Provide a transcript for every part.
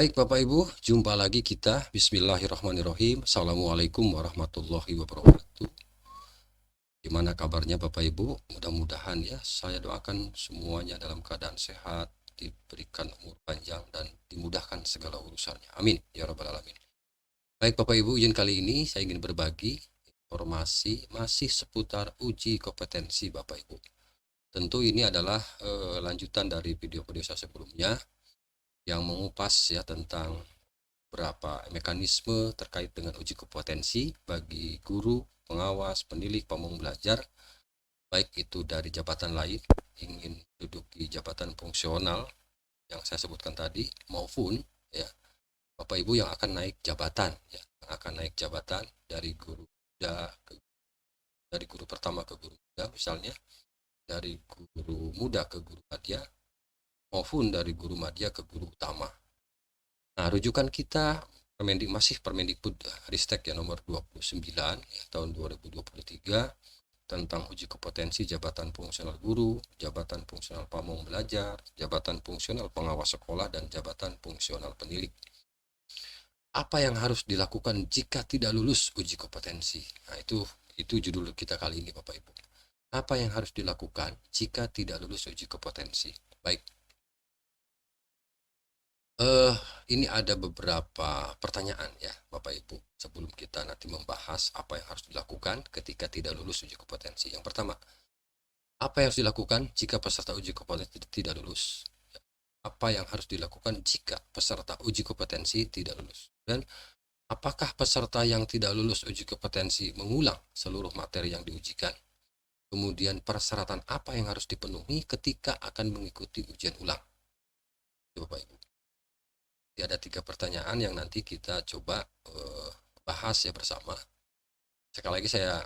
Baik Bapak Ibu, jumpa lagi kita. Bismillahirrahmanirrahim. Assalamualaikum warahmatullahi wabarakatuh. Gimana kabarnya Bapak Ibu? Mudah-mudahan ya, saya doakan semuanya dalam keadaan sehat, diberikan umur panjang dan dimudahkan segala urusannya. Amin ya rabbal alamin. Baik Bapak Ibu, izin kali ini saya ingin berbagi informasi masih seputar uji kompetensi Bapak Ibu. Tentu ini adalah lanjutan dari video-video saya sebelumnya yang mengupas ya tentang berapa mekanisme terkait dengan uji kompetensi bagi guru, pengawas, pendidik, pemangku belajar, baik itu dari jabatan lain ingin duduki jabatan fungsional yang saya sebutkan tadi, maupun ya Bapak Ibu yang akan naik jabatan ya, yang akan naik jabatan dari guru muda dari guru pertama ke guru muda misalnya, dari guru muda ke guru madya, maupun dari guru madya ke guru utama. Nah, rujukan kita Permendikbud Ristek ya nomor 29 ya, tahun 2023 tentang uji kompetensi jabatan fungsional guru, jabatan fungsional pamong belajar, jabatan fungsional pengawas sekolah, dan jabatan fungsional pendidik. Apa yang harus dilakukan jika tidak lulus uji kompetensi? Nah, itu judul kita kali ini Bapak Ibu. Apa yang harus dilakukan jika tidak lulus uji kompetensi? Baik. Ini ada beberapa pertanyaan ya Bapak Ibu sebelum kita nanti membahas apa yang harus dilakukan ketika tidak lulus uji kompetensi. Yang pertama, apa yang harus dilakukan jika peserta uji kompetensi tidak lulus? Apa yang harus dilakukan jika peserta uji kompetensi tidak lulus? Dan apakah peserta yang tidak lulus uji kompetensi mengulang seluruh materi yang diujikan? Kemudian persyaratan apa yang harus dipenuhi ketika akan mengikuti ujian ulang? Bapak Ibu. Ada 3 pertanyaan yang nanti kita coba bahas ya bersama. Sekali lagi saya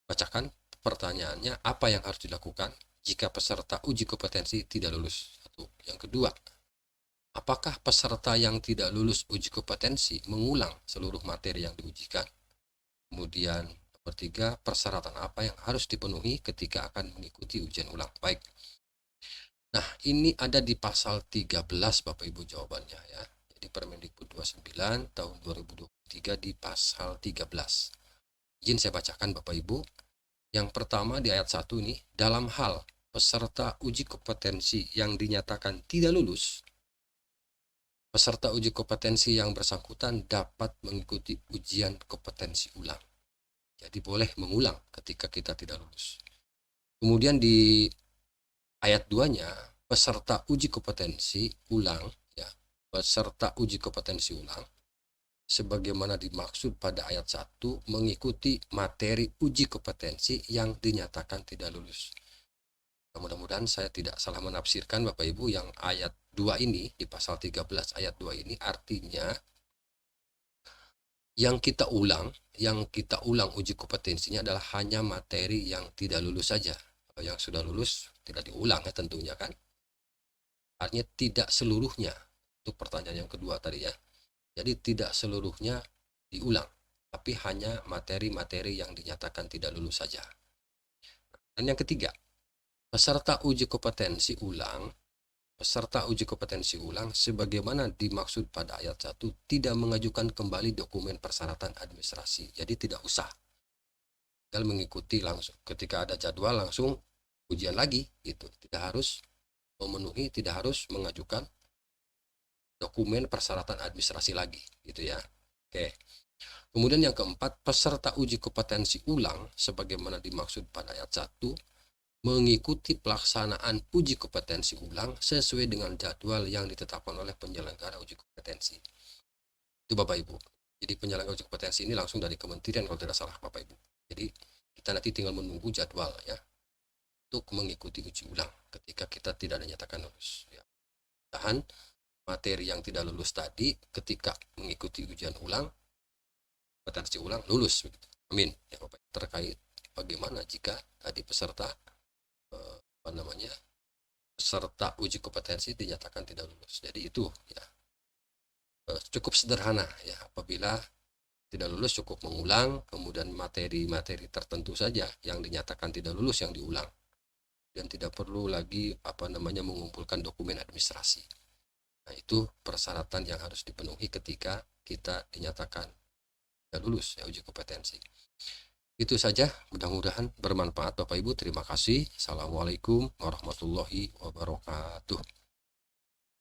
bacakan pertanyaannya, apa yang harus dilakukan jika peserta uji kompetensi tidak lulus? Satu. Yang kedua, apakah peserta yang tidak lulus uji kompetensi mengulang seluruh materi yang diujikan? Kemudian nomor 3, persyaratan apa yang harus dipenuhi ketika akan mengikuti ujian ulang? Baik. Nah, ini ada di pasal 13 Bapak Ibu jawabannya ya. Di Permendikbud 29 tahun 2023 di pasal 13. Izin saya bacakan Bapak Ibu. Yang pertama di ayat 1 ini, dalam hal peserta uji kompetensi yang dinyatakan tidak lulus, peserta uji kompetensi yang bersangkutan dapat mengikuti ujian kompetensi ulang. Jadi boleh mengulang ketika kita tidak lulus. Kemudian di ayat 2-nya, peserta uji kompetensi ulang peserta uji kompetensi ulang sebagaimana dimaksud pada ayat 1 mengikuti materi uji kompetensi yang dinyatakan tidak lulus. Mudah-mudahan saya tidak salah menafsirkan Bapak Ibu, yang ayat 2 ini di pasal 13 ayat 2 ini artinya yang kita ulang uji kompetensinya adalah hanya materi yang tidak lulus saja. Kalau yang sudah lulus tidak diulang ya tentunya kan. Artinya tidak seluruhnya. Untuk pertanyaan yang kedua tadi ya. Jadi tidak seluruhnya diulang, tapi hanya materi-materi yang dinyatakan tidak lulus saja. Dan yang ketiga, peserta uji kompetensi ulang sebagaimana dimaksud pada ayat 1 tidak mengajukan kembali dokumen persyaratan administrasi. Jadi tidak usah. Tinggal mengikuti langsung. Ketika ada jadwal langsung ujian lagi gitu. Tidak harus memenuhi, tidak harus mengajukan dokumen persyaratan administrasi lagi gitu ya. Oke. Kemudian yang keempat, peserta uji kompetensi ulang sebagaimana dimaksud pada ayat 1 mengikuti pelaksanaan uji kompetensi ulang sesuai dengan jadwal yang ditetapkan oleh penyelenggara uji kompetensi. Itu Bapak Ibu. Jadi penyelenggara uji kompetensi ini langsung dari kementerian kalau tidak salah Bapak Ibu. Jadi kita nanti tinggal menunggu jadwal ya untuk mengikuti uji ulang ketika kita tidak dinyatakan lulus ya. Tahan materi yang tidak lulus tadi ketika mengikuti ujian ulang kompetensi ulang lulus begitu. Amin ya Bapak. Terkait bagaimana jika tadi peserta peserta uji kompetensi dinyatakan tidak lulus. Jadi itu ya cukup sederhana ya, apabila tidak lulus cukup mengulang, kemudian materi-materi tertentu saja yang dinyatakan tidak lulus yang diulang, dan tidak perlu lagi mengumpulkan dokumen administrasi. Nah, itu persyaratan yang harus dipenuhi ketika kita dinyatakan tidak lulus ya uji kompetensi. Itu saja, mudah-mudahan bermanfaat Bapak Ibu. Terima kasih. Assalamualaikum warahmatullahi wabarakatuh.